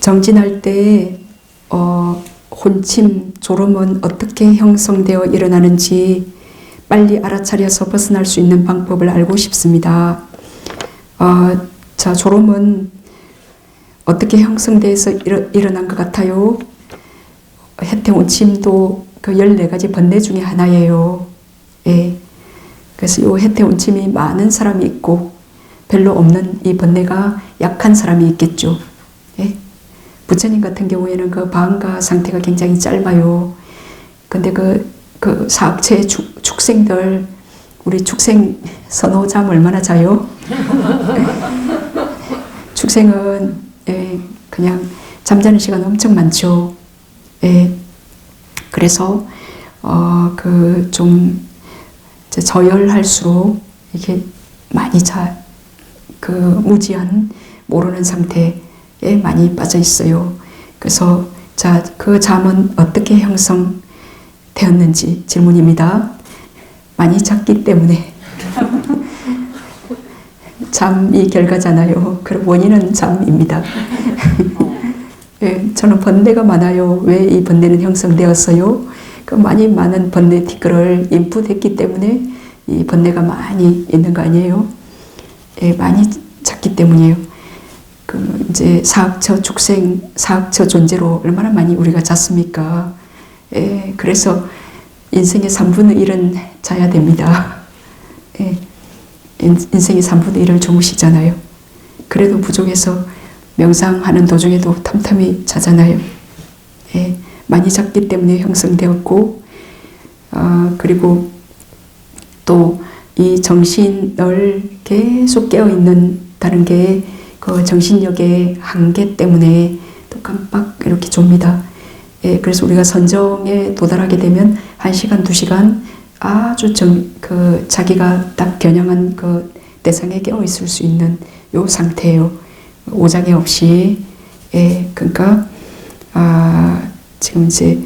정진할 때 혼침, 졸음은 어떻게 형성되어 일어나는지 빨리 알아차려서 벗어날 수 있는 방법을 알고 싶습니다. 자, 졸음은 어떻게 형성돼서 일어난 것 같아요? 해태혼침도 그 14가지 번뇌 중에 하나예요. 예. 그래서 이 해태혼침이 많은 사람이 있고 별로 없는 이 번뇌가 약한 사람이 있겠죠. 예. 부처님 같은 경우에는 그 방가 상태가 굉장히 짧아요. 근데 그 사악체 축생들, 우리 축생 서너 잠 얼마나 자요? 축생은 예, 그냥 잠자는 시간 엄청 많죠. 예. 그래서 좀 저열할수록 이게 많이 무지한 모르는 상태에 많이 빠져 있어요. 그래서 자, 그 잠은 어떻게 형성되었는지 질문입니다. 많이 잤기 때문에 잠이 결과잖아요. 그 원인은 잠입니다. 예, 저는 번뇌가 많아요. 왜 이 번뇌는 형성되었어요? 그 많은 번뇌 티끌을 인풋했기 때문에 이 번뇌가 많이 있는 거 아니에요? 예, 많이 잤기 때문이에요. 이제 사악처 축생, 사악처 존재로 얼마나 많이 우리가 잤습니까? 예, 그래서 인생의 3분의 1은 자야 됩니다. 예, 인생의 3분의 1을 주무시잖아요. 그래도 부족해서 명상하는 도중에도 텀텀이 자잖아요. 예, 많이 잤기 때문에 형성되었고, 그리고 또 이 정신을 계속 깨어있는다는 게 그 정신력의 한계 때문에 또 깜빡 이렇게 좁니다. 예, 그래서 우리가 선정에 도달하게 되면 1시간, 2시간 아주 자기가 딱 겨냥한 그 대상에 깨어있을 수 있는 요 상태예요. 오장애 없이. 예, 그러니까 지금 이제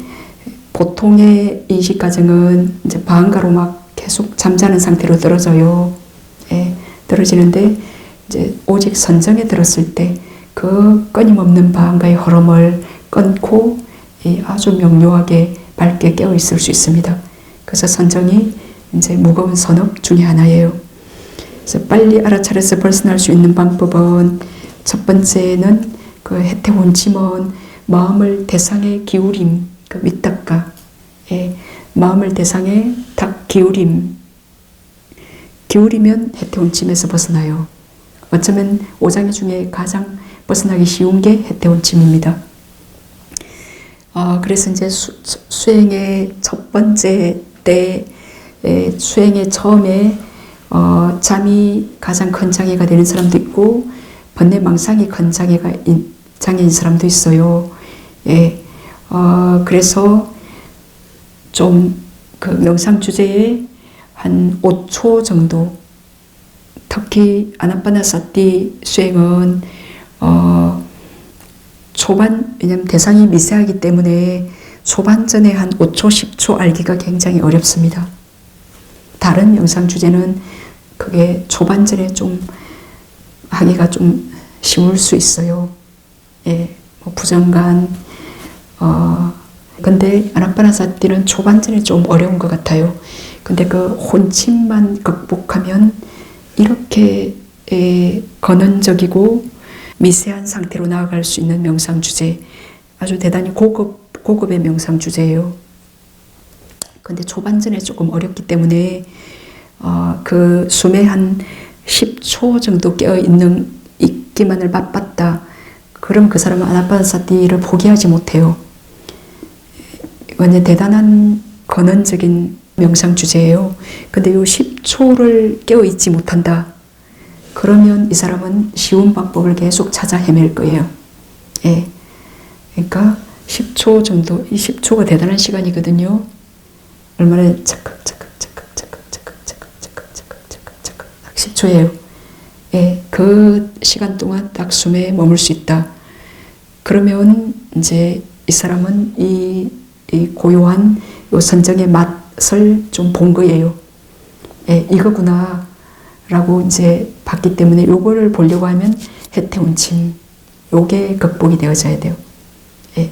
보통의 인식 과정은 이제 방가로 막 계속 잠자는 상태로 떨어져요. 예, 떨어지는데 이제 오직 선정에 들었을 때 그 끊임없는 방가의 흐름을 끊고 아주 명료하게 밝게 깨어 있을 수 있습니다. 그래서 선정이 이제 무거운 선업 중에 하나예요. 그래서 빨리 알아차려서 벗어날 수 있는 방법은 첫 번째는 그 해태혼침은 마음을 대상에 기울임, 그 위탁가, 마음을 대상에 딱 기울이면 해태혼침에서 벗어나요. 어쩌면 오장애 중에 가장 벗어나기 쉬운 게 해태혼침입니다. 그래서 이제 수행의 첫 번째 때, 수행의 처음에 잠이 가장 큰 장애가 되는 사람도 있고 번뇌망상이 큰 장애인 사람도 있어요. 예, 그래서 좀 그 명상 주제에 한 5초 정도, 특히 아나파나사티 수행은 왜냐면 대상이 미세하기 때문에 초반전에 한 5초, 10초 알기가 굉장히 어렵습니다. 다른 명상 주제는 그게 초반전에 좀 하기가 좀 쉬울 수 있어요. 예, 뭐 부정간, 근데 아나파나사티는 초반전에 좀 어려운 것 같아요. 근데 그 혼침만 극복하면 이렇게 근원적이고 미세한 상태로 나아갈 수 있는 명상 주제, 아주 대단히 고급의 명상 주제예요. 근데 초반전에 조금 어렵기 때문에 그 숨에 한 10초 정도 있기만을 맛봤다. 그럼 그 사람은 아나파나사티를 포기하지 못해요. 완전 대단한 근원적인 명상 주제예요. 근데 이 10초를 깨어있지 못한다. 그러면 이 사람은 쉬운 방법을 계속 찾아 헤맬 거예요. 예. 그러니까 10초 정도, 이 10초가 대단한 시간이거든요. 얼마나 착각, 10초예요. 예. 그 시간 동안 딱 숨에 머물 수 있다. 그러면 이제 이 사람은 이 고요한 요 선정의 맛을 좀 본 거예요. 예, 이거구나 라고 이제 봤기 때문에 요거를 보려고 하면 해태혼침, 요게 극복이 되어져야 돼요. 예.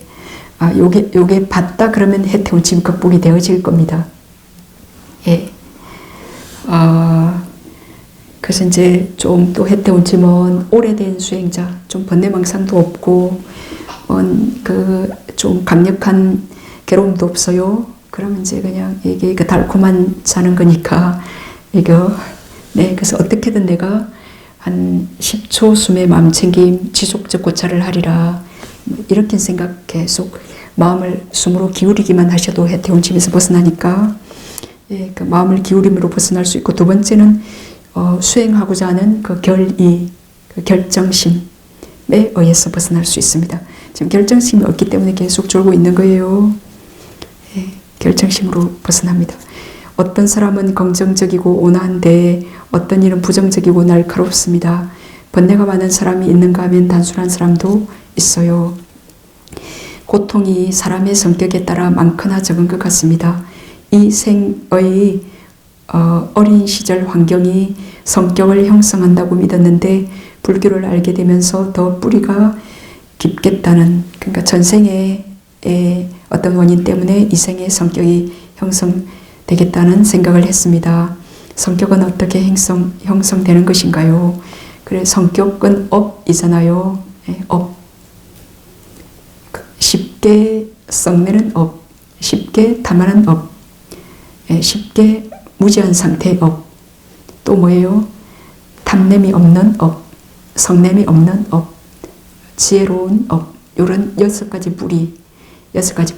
요게 봤다 그러면 해태운 짐 극복이 되어질 겁니다. 예. 그래서 이제 좀 또 해태운 짐은 오래된 수행자, 좀 번뇌망상도 없고, 좀 강력한 괴로움도 없어요. 그러면 이제 그냥 이게 그 달콤한 사는 거니까, 네, 그래서 어떻게든 내가 한 10초 숨에 마음 챙김, 지속적 고찰을 하리라. 이렇게 생각 계속 마음을 숨으로 기울이기만 하셔도 해태운 짐에서 벗어나니까, 예, 그 마음을 기울임으로 벗어날 수 있고, 두 번째는 수행하고자 하는 그 결의, 그 결정심에 의해서 벗어날 수 있습니다. 지금 결정심이 없기 때문에 계속 졸고 있는 거예요. 예, 결정심으로 벗어납니다. 어떤 사람은 긍정적이고 온화한데 어떤 일은 부정적이고 날카롭습니다. 번뇌가 많은 사람이 있는가 하면 단순한 사람도 있어요. 고통이 사람의 성격에 따라 많거나 적은 것 같습니다. 이 생의 어린 시절 환경이 성격을 형성한다고 믿었는데 불교를 알게 되면서 더 뿌리가 깊겠다는, 그러니까 전생의 어떤 원인 때문에 이 생의 성격이 형성되겠다는 생각을 했습니다. 성격은 어떻게 형성되는 것인가요? 그래, 성격은 업이잖아요. 업. 쉽게 썩내는 업, 쉽게 탐하는 업, 쉽게 무지한 상태의 업, 또 뭐예요? 탐냄이 없는 업, 성냄이 없는 업, 지혜로운 업, 이런 6가지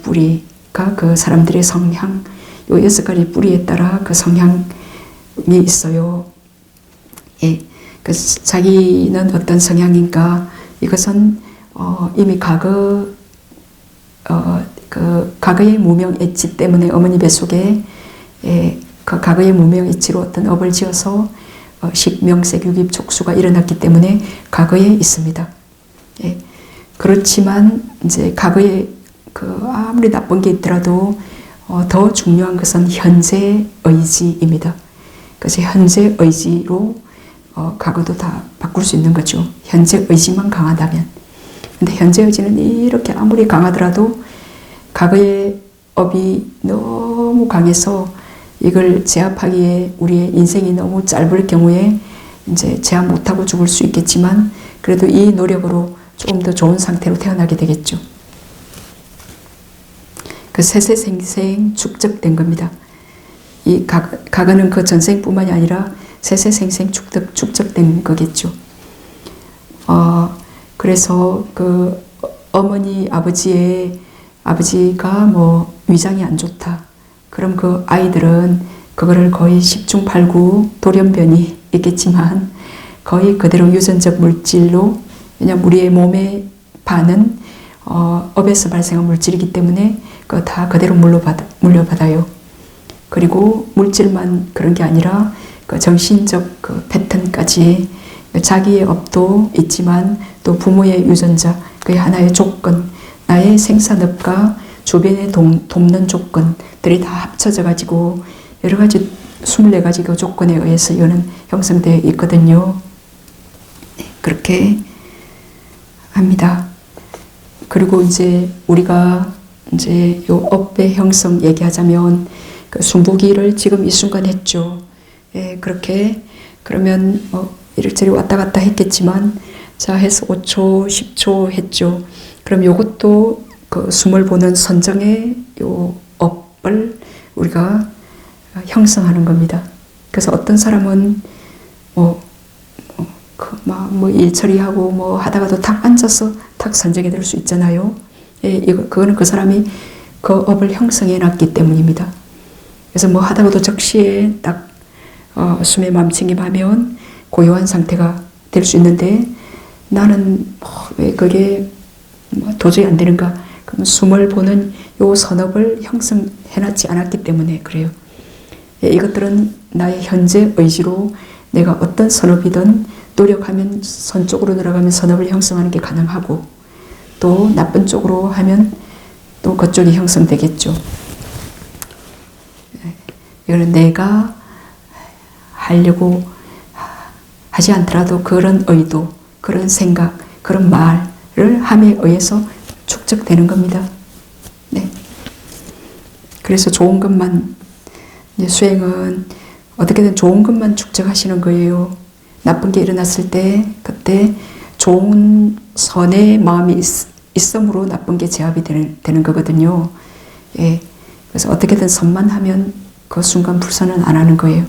뿌리가 그 사람들의 성향, 요 6가지 뿌리에 따라 그 성향이 있어요. 예, 그 자기는 어떤 성향인가, 이것은 이미 과거의 무명 엣지 때문에 어머니 뱃속에 그 과거의 무명 엣지로 어떤 업을 지어서 식명색 유깁 촉수가 일어났기 때문에 과거에 있습니다. 예. 그렇지만 이제 과거에 아무리 나쁜 게 있더라도 더 중요한 것은 현재 의지입니다. 그래서 현재 의지로 과거도 다 바꿀 수 있는 거죠. 현재 의지만 강하다면. 근데 현재 의지는 이렇게 아무리 강하더라도 과거의 업이 너무 강해서 이걸 제압하기에 우리의 인생이 너무 짧을 경우에 이제 제압 못하고 죽을 수 있겠지만 그래도 이 노력으로 조금 더 좋은 상태로 태어나게 되겠죠. 그 세세생생 축적된 겁니다. 이 과거는 그 전생뿐만이 아니라 세세생생 축적된 거겠죠. 그래서 그 어머니 아버지가 뭐 위장이 안 좋다. 그럼 그 아이들은 그거를 거의 10중 8구 돌연변이 있겠지만 거의 그대로 유전적 물질로, 왜냐하면 우리의 몸의 반은 업에서 발생한 물질이기 때문에 그거 다 그대로 물려받아요. 그리고 물질만 그런 게 아니라 그 정신적 그 패턴까지 자기의 업도 있지만 또 부모의 유전자, 그게 하나의 조건, 나의 생산업과 주변에 돕는 조건들이 다 합쳐져 가지고 여러 가지 24가지 그 조건에 의해서 이거는 형성되어 있거든요. 네, 그렇게 합니다. 그리고 이제 우리가 이제 요 업의 형성 얘기하자면 그 순부기를 지금 이 순간 했죠. 예, 그렇게 그러면 이리저리 왔다 갔다 했겠지만 자 해서 5초, 10초 했죠. 그럼 요것도 그 숨을 보는 선정의 요 업을 우리가 형성하는 겁니다. 그래서 어떤 사람은 일 처리하고 뭐 하다가도 탁 앉아서 탁 선정이 될 수 있잖아요. 예, 그거는 그 사람이 그 업을 형성해 놨기 때문입니다. 그래서 뭐 하다가도 적시에 딱 숨에 맘챙김하면 고요한 상태가 될 수 있는데 나는 왜 그게 도저히 안 되는가? 그럼 숨을 보는 요 선업을 형성해놨지 않았기 때문에 그래요. 예, 이것들은 나의 현재 의지로 내가 어떤 선업이든 노력하면 선 쪽으로 들어가면 선업을 형성하는 게 가능하고 또 나쁜 쪽으로 하면 또 그쪽이 형성되겠죠. 예, 이거는 내가 하려고 하지 않더라도 그런 의도, 그런 생각, 그런 말을 함에 의해서 축적되는 겁니다. 네. 그래서 좋은 것만, 이제 수행은 어떻게든 좋은 것만 축적하시는 거예요. 나쁜 게 일어났을 때 그때 좋은 선의 마음이 있음으로 나쁜 게 제압이 되는 거거든요. 예. 그래서 어떻게든 선만 하면 그 순간 불선은 안 하는 거예요.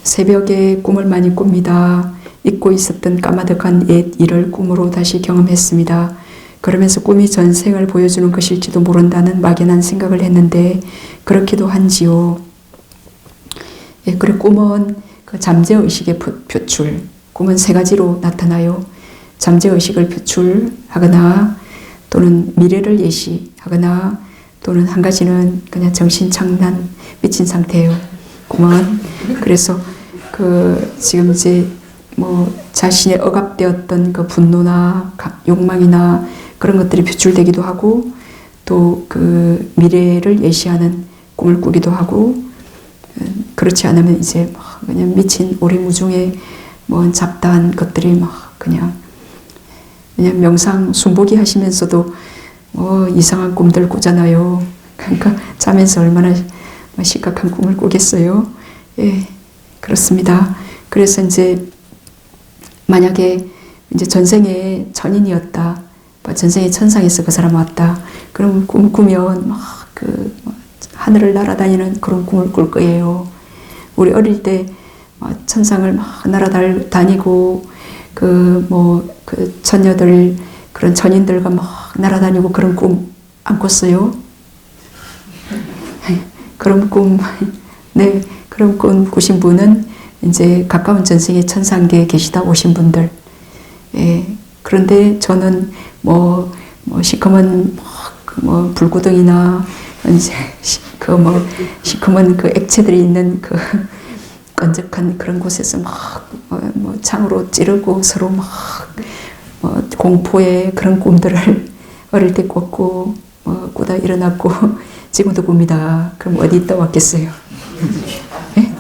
새벽에 꿈을 많이 꿉니다. 잊고 있었던 까마득한 옛 일을 꿈으로 다시 경험했습니다. 그러면서 꿈이 전생을 보여주는 것일지도 모른다는 막연한 생각을 했는데 그렇기도 한지요. 예, 그리고 꿈은 그 잠재의식의 표출, 꿈은 세 가지로 나타나요. 잠재의식을 표출하거나 또는 미래를 예시하거나 또는 한 가지는 그냥 정신착란 미친 상태예요. 꿈은. 그래서 그 지금 이제 뭐 자신의 억압되었던 그 분노나 욕망이나 그런 것들이 표출되기도 하고 또 그 미래를 예시하는 꿈을 꾸기도 하고 그렇지 않으면 이제 막 그냥 미친 오리무중에 뭐 잡다한 것들이 막 그냥 명상 순보기 하시면서도 뭐 이상한 꿈들 꾸잖아요. 그러니까 자면서 얼마나 심각한 꿈을 꾸겠어요. 예, 그렇습니다. 그래서 이제 만약에 이제 전생에 천인이었다, 전생에 천상에서 그 사람 왔다, 그럼 꿈 꾸면 막 그 하늘을 날아다니는 그런 꿈을 꿀 거예요. 우리 어릴 때 천상을 막 날아다니고 그 처녀들 그런 천인들과 막 날아다니고 그런 꿈 안 꿨어요? 그런 꿈, 네, 그런 꿈 꾸신 분은 이제 가까운 전생에 천상계에 계시다 오신 분들. 예, 그런데 저는 시커먼 불구덩이나 이제 시커먼 그 액체들이 있는 그 끈적한 그런 곳에서 창으로 찌르고 서로 공포의 그런 꿈들을 어릴 때 꿨고 꾸다 일어났고 지금도 꿉니다. 그럼 어디 있다 왔겠어요? 네?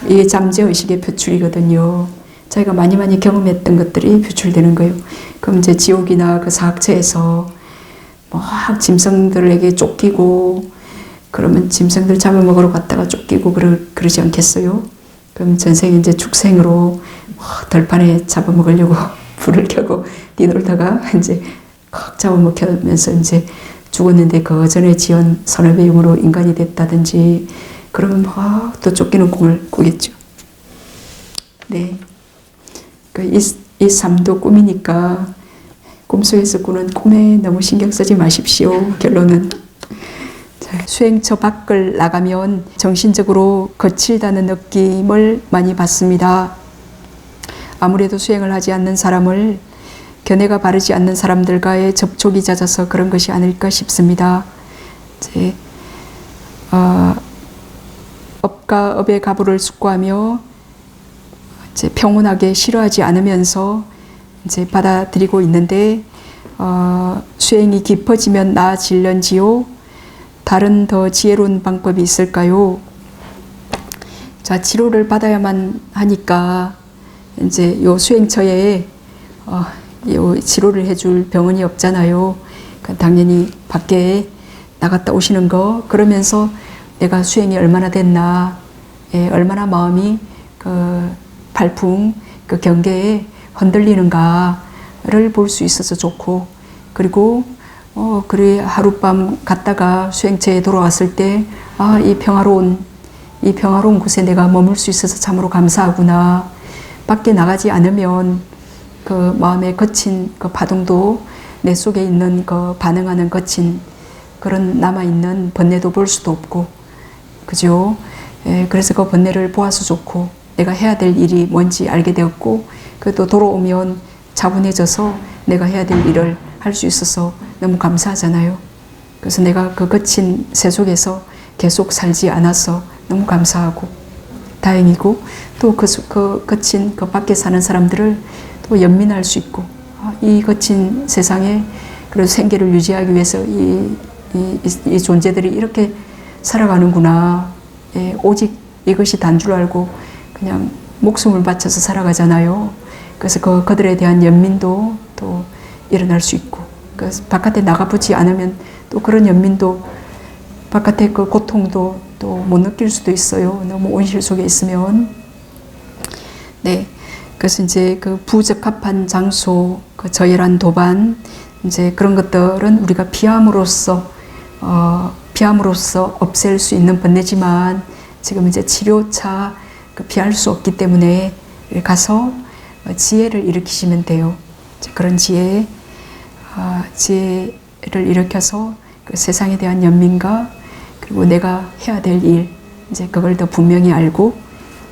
이게 잠재의식의 표출이거든요. 자기가 많이 경험했던 것들이 표출되는 거예요. 그럼 이제 지옥이나 그 사학처에서 막 짐승들에게 쫓기고 그러면 짐승들 잡아먹으러 갔다가 쫓기고 그러지 않겠어요? 그럼 전생에 이제 축생으로 들판에 잡아먹으려고 불을 켜고 뛰놀다가 이제 칵 잡아먹히면서 이제 죽었는데 그 전에 지은 선업의 용으로 인간이 됐다든지 그러면 막 또 쫓기는 꿈을 꾸겠죠. 네. 이 삶도 꿈이니까 꿈속에서 꾸는 꿈에 너무 신경 쓰지 마십시오. 결론은. 수행처 밖을 나가면 정신적으로 거칠다는 느낌을 많이 받습니다. 아무래도 수행을 하지 않는 사람을 견해가 바르지 않는 사람들과의 접촉이 잦아서 그런 것이 아닐까 싶습니다. 이제 업과 업의 가부를 숙고하며 이제 평온하게 싫어하지 않으면서 이제 받아들이고 있는데 수행이 깊어지면 나아질런지요? 다른 더 지혜로운 방법이 있을까요? 자, 치료를 받아야만 하니까 이제 요 수행처에 요 치료를 해줄 병원이 없잖아요. 그러니까 당연히 밖에 나갔다 오시는 거, 그러면서 내가 수행이 얼마나 됐나, 얼마나 마음이 그 발풍, 그 경계에 흔들리는가를 볼 수 있어서 좋고, 그리고 그래 하룻밤 갔다가 수행처에 돌아왔을 때 이 평화로운 곳에 내가 머물 수 있어서 참으로 감사하구나. 밖에 나가지 않으면 그 마음의 거친 그 파동도 내 속에 있는 그 반응하는 거친 그런 남아있는 번뇌도 볼 수도 없고, 그죠? 그래서 그 번뇌를 보아서 좋고, 내가 해야 될 일이 뭔지 알게 되었고, 그래도 돌아오면 차분해져서 내가 해야 될 일을 할 수 있어서 너무 감사하잖아요. 그래서 내가 그 거친 새 속에서 계속 살지 않아서 너무 감사하고 다행이고, 또 그 거친 그 밖에 사는 사람들을 또 연민할 수 있고, 이 거친 세상에 그래도 생계를 유지하기 위해서 이 존재들이 이렇게 살아가는구나. 오직 이것이 단 줄 알고 그냥 목숨을 바쳐서 살아가잖아요. 그래서 그들에 대한 연민도 또 일어날 수 있고, 그래서 바깥에 나가보지 않으면 또 그런 연민도 바깥의 그 고통도 또 못 느낄 수도 있어요. 너무 온실 속에 있으면. 네. 그래서 이제 그 부적합한 장소, 그 저열한 도반, 이제 그런 것들은 우리가 피함으로써 없앨 수 있는 번뇌지만 지금 이제 치료차 피할 수 없기 때문에 가서 지혜를 일으키시면 돼요. 그런 지혜를 일으켜서 그 세상에 대한 연민과 그리고 내가 해야 될 일, 이제 그걸 더 분명히 알고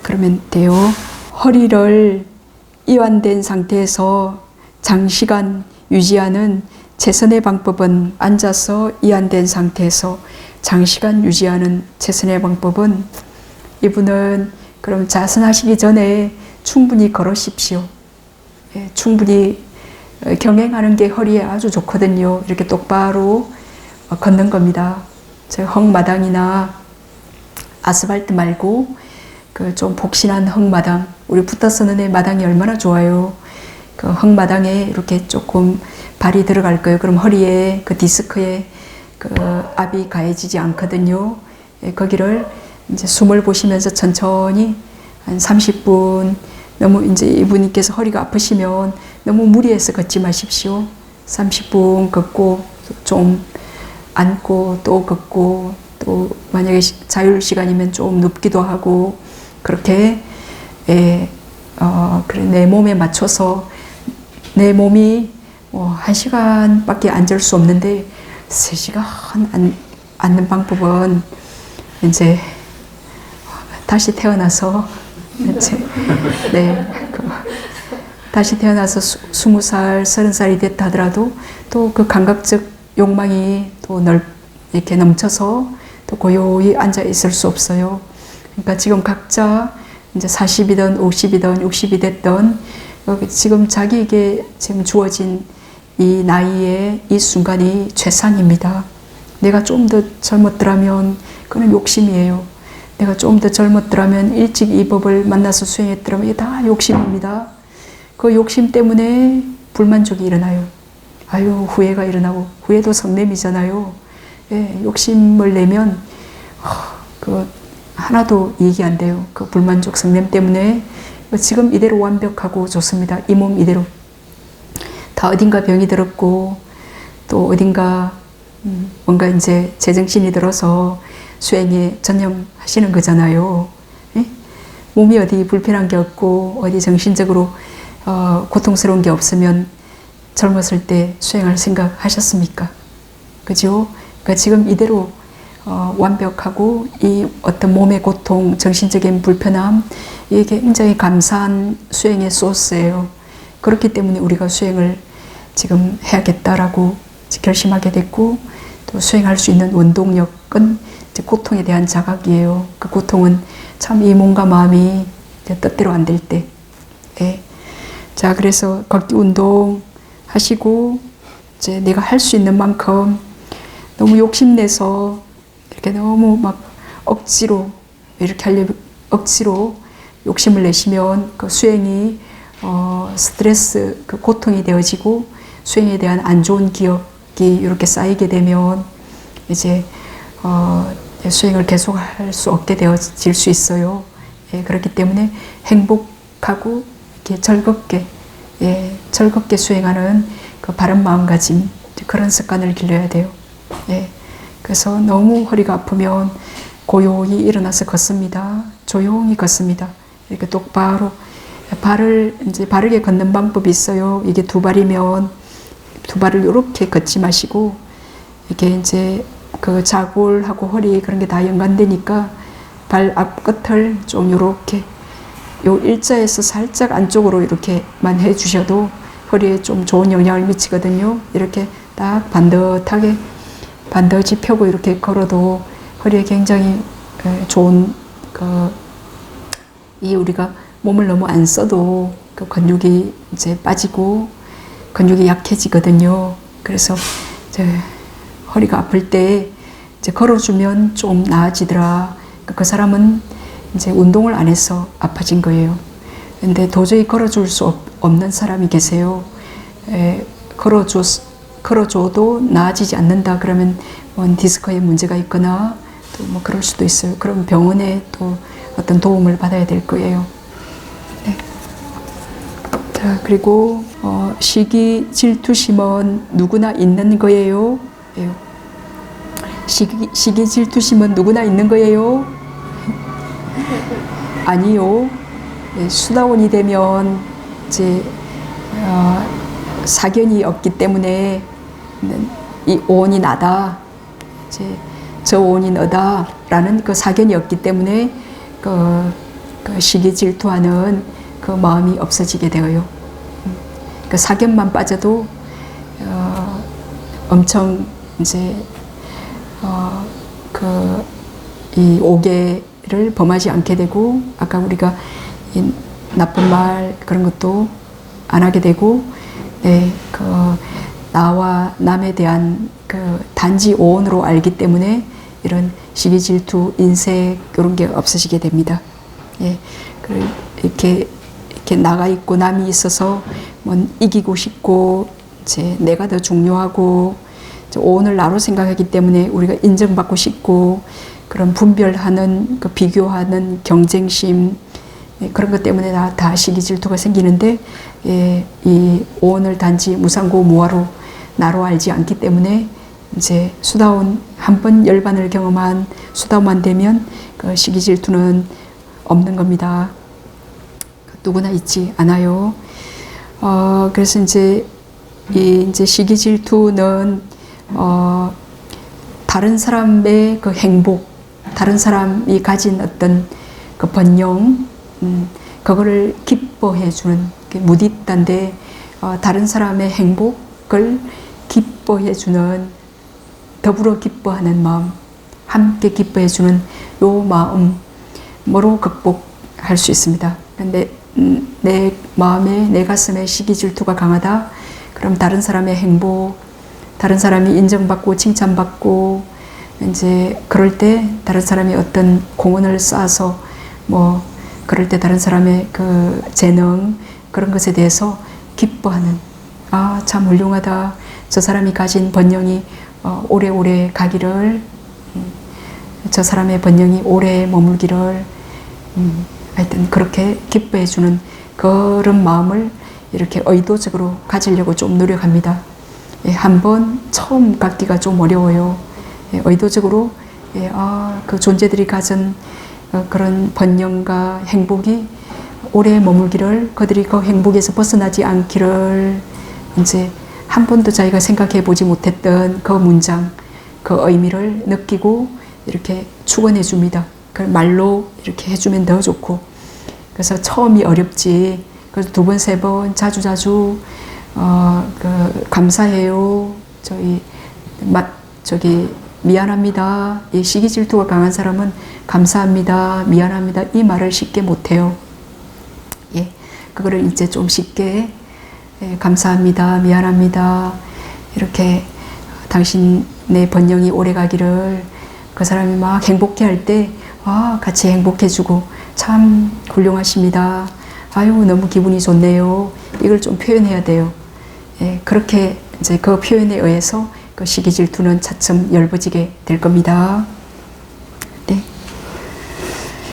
그러면 돼요. 허리를 이완된 상태에서 장시간 유지하는 최선의 방법은, 앉아서 이완된 상태에서 장시간 유지하는 최선의 방법은, 이분은 그럼 자선하시기 전에 충분히 걸으십시오. 예, 충분히 경행하는 게 허리에 아주 좋거든요. 이렇게 똑바로 걷는 겁니다. 흙마당이나 아스팔트 말고 그 좀 복신한 흙마당, 우리 붙어서 는 마당이 얼마나 좋아요. 그 흙마당에 이렇게 조금 발이 들어갈 거예요. 그럼 허리에 그 디스크에 그 압이 가해지지 않거든요. 예, 거기를 이제 숨을 보시면서 천천히 한 30분, 너무 이제 이분께서 허리가 아프시면 너무 무리해서 걷지 마십시오. 30분 걷고 좀 앉고 또 걷고, 또 만약에 자율 시간이면 좀 눕기도 하고, 그렇게 그래 내 몸에 맞춰서, 내 몸이 1시간밖에 앉을 수 없는데 3시간 앉는 방법은 이제 다시 태어나서 이제 다시 태어나서 20살, 30살이 됐다 하더라도 또 그 감각적 욕망이 또 이렇게 넘쳐서 또 고요히 앉아 있을 수 없어요. 그러니까 지금 각자 이제 40이든 50이든 60이 됐든 지금 자기에게 지금 주어진 이 나이에 이 순간이 최상입니다. 내가 좀 더 젊었더라면, 그건 욕심이에요. 내가 좀 더 젊었더라면, 일찍 이 법을 만나서 수행했더라면, 이게 다 욕심입니다. 그 욕심 때문에 불만족이 일어나요. 아유, 후회가 일어나고, 후회도 성냄이잖아요. 예, 욕심을 내면 그 하나도 이익이 안 돼요. 그 불만족 성냄 때문에. 지금 이대로 완벽하고 좋습니다. 이 몸 이대로. 다 어딘가 병이 들었고, 또 어딘가 뭔가 이제 제정신이 들어서 수행에 전념하시는 거잖아요. 예? 몸이 어디 불편한 게 없고, 어디 정신적으로 고통스러운 게 없으면 젊었을 때 수행할 생각 하셨습니까? 그죠? 그러니까 지금 이대로 완벽하고, 이 어떤 몸의 고통, 정신적인 불편함, 이게 굉장히 감사한 수행의 소스예요. 그렇기 때문에 우리가 수행을 지금 해야겠다라고 결심하게 됐고, 또 수행할 수 있는 원동력은 이제 고통에 대한 자각이에요. 그 고통은 참 이 몸과 마음이 뜻대로 안 될 때. 예. 자, 그래서 걷기 운동 하시고, 이제 내가 할 수 있는 만큼 너무 욕심내서 이렇게 너무 막 억지로 이렇게 하려고 억지로 욕심을 내시면 그 수행이 스트레스, 그 고통이 되어지고, 수행에 대한 안 좋은 기억이 이렇게 쌓이게 되면 이제 수행을 계속할 수 없게 되어질 수 있어요. 예, 그렇기 때문에 행복하고 이렇게 즐겁게 수행하는 그 바른 마음가짐, 그런 습관을 길러야 돼요. 예, 그래서 너무 허리가 아프면 고요히 일어나서 걷습니다. 조용히 걷습니다. 이렇게 똑바로 발을 이제 바르게 걷는 방법이 있어요. 이게 두 발이면 두 발을 이렇게 걷지 마시고, 이게 이제 그 자골하고 허리 그런 게 다 연관되니까 발 앞끝을 좀 이렇게 요 일자에서 살짝 안쪽으로 이렇게만 해주셔도 허리에 좀 좋은 영향을 미치거든요. 이렇게 딱 반듯하게 반듯이 펴고 이렇게 걸어도 허리에 굉장히 좋은 이 우리가 몸을 너무 안 써도 그 근육이 이제 빠지고 근육이 약해지거든요. 그래서 이제 허리가 아플 때 이제 걸어주면 좀 나아지더라. 그 사람은 이제 운동을 안 해서 아파진 거예요. 근데 도저히 걸어줄 수 없는 사람이 계세요. 걸어줘도 나아지지 않는다 그러면 디스크에 문제가 있거나 또 뭐 그럴 수도 있어요. 그럼 병원에 또 어떤 도움을 받아야 될 거예요. 네. 자, 그리고 시기, 질투심은 누구나 있는 거예요. 시기, 질투심은 누구나 있는 거예요. 아니요. 수다원이 되면 이제 사견이 없기 때문에 이 오온이 나다, 이제 저 오온이 너다라는 그 사견이 없기 때문에 그 시기 질투하는 그 마음이 없어지게 되어요. 그 사견만 빠져도 엄청 이제 이 오개를 범하지 않게 되고, 아까 우리가 이 나쁜 말 그런 것도 안 하게 되고, 네, 나와 남에 대한 단지 오온으로 알기 때문에 이런 시기, 질투, 인색 이런 게 없어지게 됩니다. 예, 이렇게 나가 있고 남이 있어서 뭐 이기고 싶고 이제 내가 더 중요하고 오온을 나로 생각하기 때문에 우리가 인정받고 싶고 그런 분별하는 비교하는 경쟁심, 그런 것 때문에 다 시기 질투가 생기는데, 이 오온을 단지 무상고 무아로 나로 알지 않기 때문에 이제 수다원 한 번 열반을 경험한 수다원만 되면 그 시기 질투는 없는 겁니다. 누구나 있지 않아요. 그래서 이제 시기 질투는 다른 사람의 그 행복, 다른 사람이 가진 어떤 그 번영, 그거를 기뻐해 주는 무디딴데, 다른 사람의 행복을 기뻐해 주는, 더불어 기뻐하는 마음, 함께 기뻐해 주는 요 마음으로 극복할 수 있습니다. 근데 내 마음에, 내 가슴에 시기 질투가 강하다, 그럼 다른 사람의 행복, 다른 사람이 인정받고 칭찬받고 이제 그럴 때 다른 사람이 어떤 공헌을 쌓아서 뭐 그럴 때 다른 사람의 그 재능 그런 것에 대해서 기뻐하는, 아, 참 훌륭하다, 저 사람이 가진 번영이 오래오래 가기를, 저 사람의 번영이 오래 머물기를, 하여튼 그렇게 기뻐해 주는 그런 마음을 이렇게 의도적으로 가지려고 좀 노력합니다. 한번 처음 갖기가 좀 어려워요. 의도적으로 그 존재들이 가진 그런 번영과 행복이 오래 머물기를, 그들이 그 행복에서 벗어나지 않기를, 이제 한 번도 자기가 생각해 보지 못했던 그 문장, 그 의미를 느끼고 이렇게 축원해 줍니다. 그걸 말로 이렇게 해주면 더 좋고, 그래서 처음이 어렵지. 그래서 두 번, 세 번 자주 감사해요. 미안합니다. 이 시기 질투가 강한 사람은 감사합니다, 미안합니다 이 말을 쉽게 못해요. 예, 그거를 이제 좀 쉽게 감사합니다, 미안합니다, 이렇게 당신의 번영이 오래 가기를, 그 사람이 막 행복해 할 때 같이 행복해주고 참 훌륭하십니다, 아유 너무 기분이 좋네요, 이걸 좀 표현해야 돼요. 예, 그렇게 이제 그 표현에 의해서 그 시기 질투는 차츰 엷어지게 될 겁니다.